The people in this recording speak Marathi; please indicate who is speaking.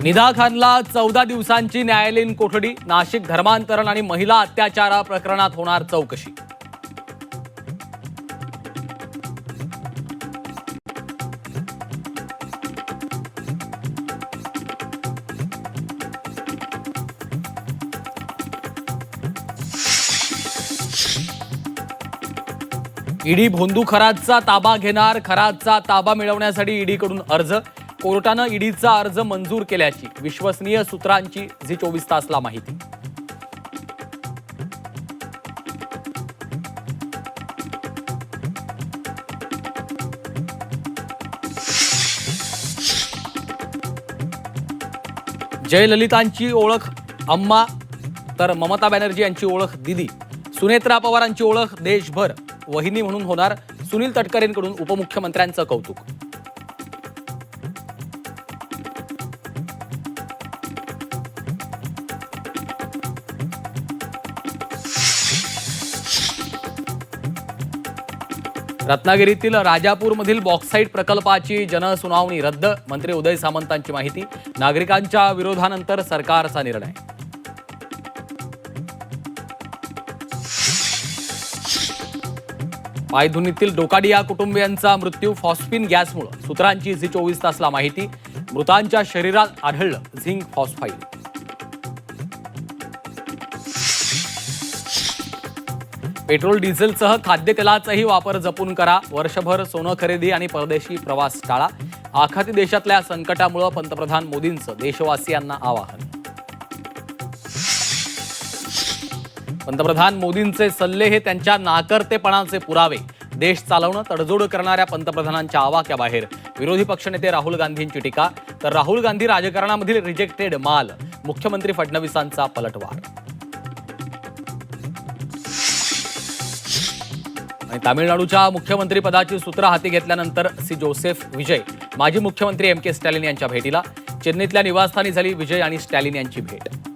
Speaker 1: निदा खानला 14 दिवसांची न्यायालयीन कोठडी. नाशिक धर्मांतरण आणि महिला अत्याचार प्रकरणात होणार चौकशी. ईडी भोंदू खरातचा ताबा घेणार. खरातचा ताबा मिळवण्यासाठी ईडीकडून अर्ज. कोर्टानं ईडीचा अर्ज मंजूर केल्याची विश्वसनीय सूत्रांची झी 24 तासला माहिती. जयललितांची ओळख अम्मा तर ममता बॅनर्जी यांची ओळख दीदी. सुनेत्रा पवारांची ओळख देशभर वहिनी म्हणून होणार. सुनील तटकरेंकडून उपमुख्यमंत्र्यांचं कौतुक. रत्नागिरीतील राजापूरमधील बॉक्साईट प्रकल्पाची जनसुनावणी रद्द. मंत्री उदय सामंतांची माहिती. नागरिकांच्या विरोधानंतर सरकारचा निर्णय. पायधुनीतील डोकाडिया कुटुंबियांचा मृत्यू फॉस्फिन गॅसमुळे. सूत्रांची झी 24 तासला माहिती. मृतांच्या शरीरात आढळलं झिंक फॉस्फाईड. पेट्रोल डिझेलसह खाद्यतेलाचाही वापर जपून करा. वर्षभर सोनं खरेदी आणि परदेशी प्रवास टाळा. आखाती देशातल्या संकटामुळे पंतप्रधान मोदींचं देशवासियांना आवाहन. पंतप्रधान मोदींचे सल्ले हे त्यांच्या नाकर्तेपणाचे पुरावे. देश चालवणं तडजोड करणाऱ्या पंतप्रधानांच्या आवाक्याबाहेर. विरोधी पक्षनेते राहुल गांधींची टीका. तर राहुल गांधी राजकारणामधील रिजेक्टेड माल. मुख्यमंत्री फडणवीसांचा पलटवार. आणि तामिळनाडूच्या मुख्यमंत्री पदाची सूत्र हाती घेतल्यानंतर सी जोसेफ विजय माजी मुख्यमंत्री एम के स्टॅलिन यांच्या भेटीला. चेन्नईतल्या निवासस्थानी झाली विजय आणि स्टॅलिन यांची भेट.